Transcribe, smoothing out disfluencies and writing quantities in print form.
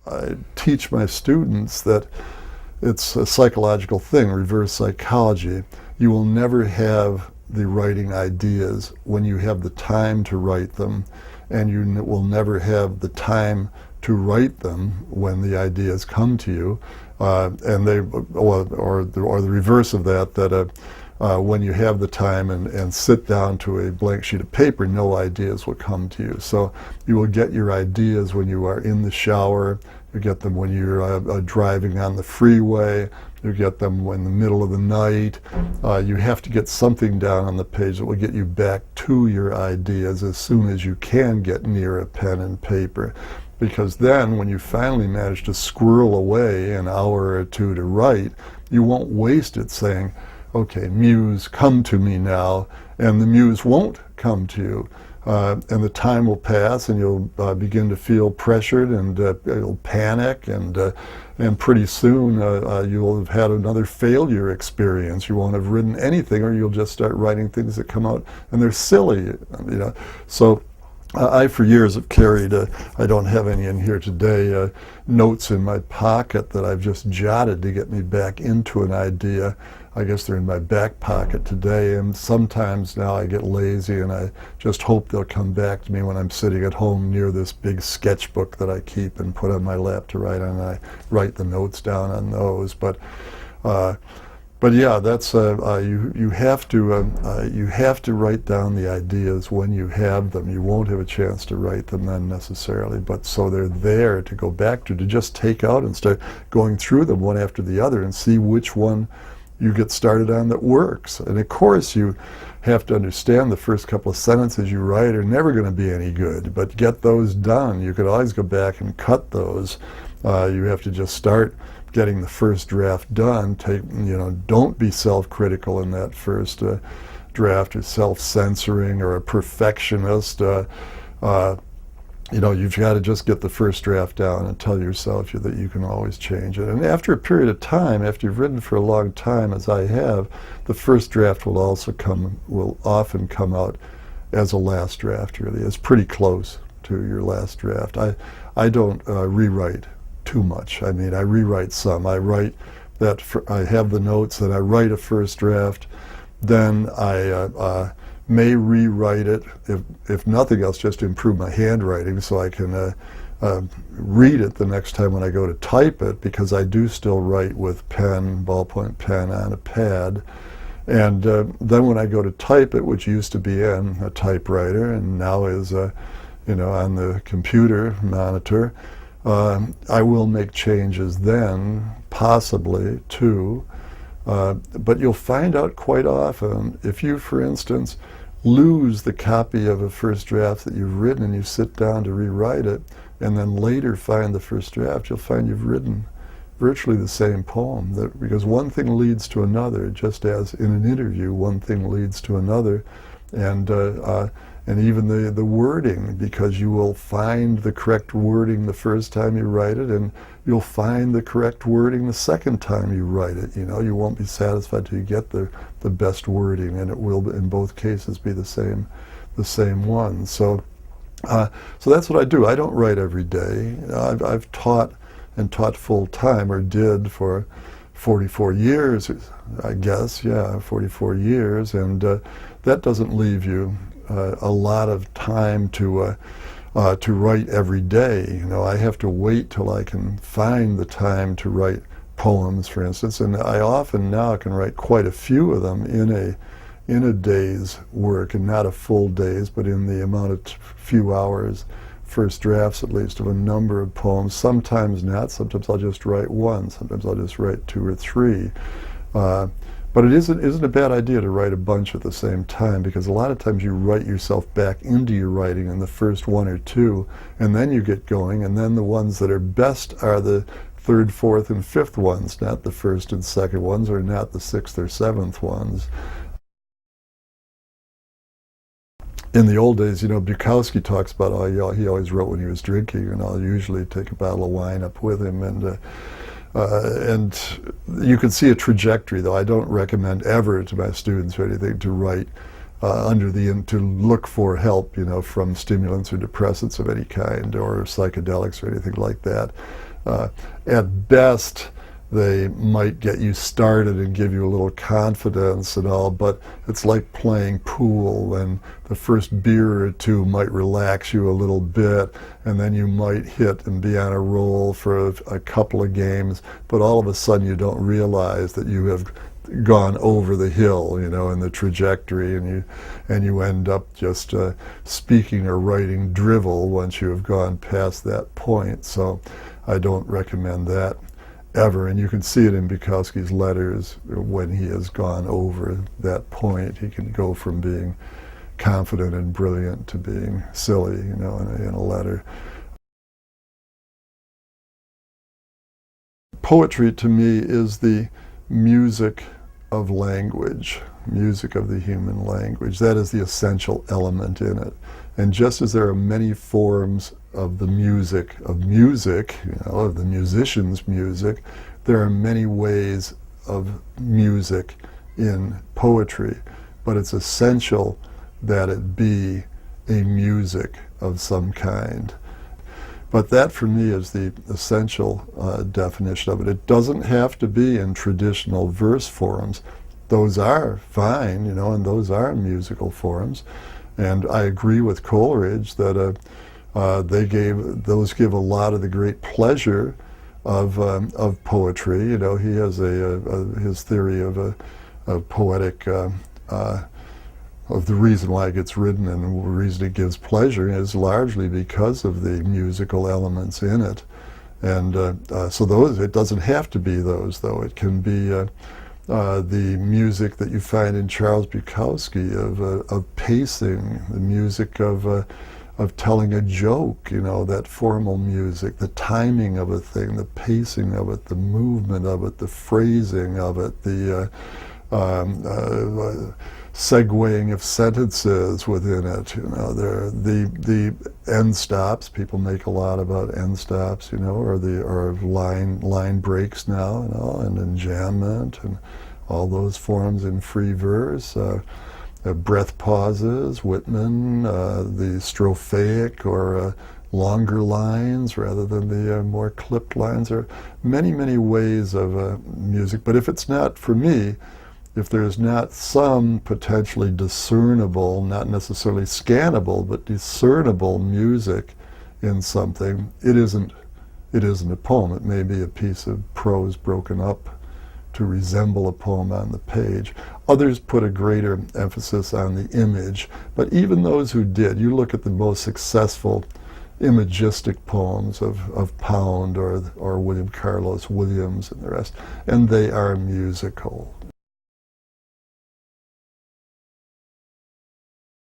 I teach my students that it's a psychological thing, reverse psychology. You will never have the writing ideas when you have the time to write them, and you will never have the time to write them when the ideas come to you. And they, or the reverse of that, when you have the time and sit down to a blank sheet of paper, no ideas will come to you. So you will get your ideas when you are in the shower, you get them when you're driving on the freeway, you get them in the middle of the night. You have to get something down on the page that will get you back to your ideas as soon as you can get near a pen and paper. Because then when you finally manage to squirrel away an hour or two to write, you won't waste it saying, okay, muse, come to me now, and the muse won't come to you. And the time will pass, and you'll begin to feel pressured, and you'll panic, and pretty soon you'll have had another failure experience. You won't have written anything, or you'll just start writing things that come out, and they're silly, So I, for years, have carried, I don't have any in here today, notes in my pocket that I've just jotted to get me back into an idea. I guess they're in my back pocket today, and sometimes now I get lazy and I just hope they'll come back to me when I'm sitting at home near this big sketchbook that I keep and put on my lap to write on, and I write the notes down on those. But yeah, that's you have to write down the ideas when you have them. You won't have a chance to write them then necessarily, but so they're there to go back to just take out and start going through them one after the other and see which one you get started on that works. And of course you have to understand the first couple of sentences you write are never going to be any good, but get those done. You could always go back and cut those. You have to just start getting the first draft done. Don't be self-critical in that first draft, or self-censoring, or a perfectionist. You've got to just get the first draft down and tell yourself that you can always change it. And after a period of time, after you've written for a long time, as I have, the first draft will often come out as a last draft, really. It's pretty close to your last draft. I don't rewrite too much. I mean, I rewrite some. I write that, I have the notes, and I write a first draft, then I may rewrite it, if nothing else, just to improve my handwriting so I can read it the next time when I go to type it, because I do still write with pen, ballpoint pen on a pad. And then when I go to type it, which used to be in a typewriter and now is on the computer monitor, I will make changes then, possibly, too. But you'll find out quite often, if you, for instance, lose the copy of a first draft that you've written and you sit down to rewrite it, and then later find the first draft, you'll find you've written virtually the same poem. Because one thing leads to another, just as in an interview, one thing leads to another. And even the wording, because you will find the correct wording the first time you write it, and you'll find the correct wording the second time you write it. You won't be satisfied till you get the best wording, and it will, in both cases, be the same one. So that's what I do. I don't write every day. I've taught full time, or did for 44 years, I guess. Yeah, 44 years, and that doesn't leave you a lot of time to write every day. I have to wait till I can find the time to write poems, for instance, and I often now can write quite a few of them in a day's work, and not a full day's, but in the amount of few hours, first drafts at least, of a number of poems. Sometimes not. Sometimes I'll just write one. Sometimes I'll just write two or three. But it isn't a bad idea to write a bunch at the same time, because a lot of times you write yourself back into your writing in the first one or two, and then you get going, and then the ones that are best are the third, fourth, and fifth ones, not the first and second ones, or not the sixth or seventh ones. In the old days, Bukowski talks about how he always wrote when he was drinking, and I'll usually take a bottle of wine up with him, and you can see a trajectory, though. I don't recommend ever to my students or anything to write to look for help, from stimulants or depressants of any kind, or psychedelics or anything like that. At best, they might get you started and give you a little confidence and all, but it's like playing pool, and the first beer or two might relax you a little bit, and then you might hit and be on a roll for a couple of games, but all of a sudden you don't realize that you have gone over the hill, you know, in the trajectory, and you end up just speaking or writing drivel once you have gone past that point. So I don't recommend that ever, and you can see it in Bukowski's letters. When he has gone over that point, he can go from being confident and brilliant to being silly, you know, in a letter. Poetry to me is the music of language, music of the human language. That is the essential element in it. And just as there are many forms of the music, you know, of the musician's music, there are many ways of music in poetry, but it's essential that it be a music of some kind. But that for me is the essential definition of it. It doesn't have to be in traditional verse forms. Those are fine, you know, and those are musical forms. And I agree with Coleridge that those give a lot of the great pleasure of poetry. You know, he has his theory of poetic, of the reason why it gets written and the reason it gives pleasure is largely because of the musical elements in it. And so those, it doesn't have to be those, though. It can be the music that you find in Charles Bukowski of pacing, the music of telling a joke, you know, that formal music, the timing of a thing, the pacing of it, the movement of it, the phrasing of it, the segueing of sentences within it, you know, the end stops. People make a lot about end stops, you know, or line breaks now, you know, and enjambment and all those forms in free verse. Breath pauses, Whitman, the strophaic or longer lines rather than the more clipped lines. There are many, many ways of music, but if it's not, for me, if there's not some potentially discernible, not necessarily scannable, but discernible music in something, it isn't a poem. It may be a piece of prose broken up to resemble a poem on the page. Others put a greater emphasis on the image, but even those who did, you look at the most successful imagistic poems of Pound or William Carlos Williams and the rest, and they are musical.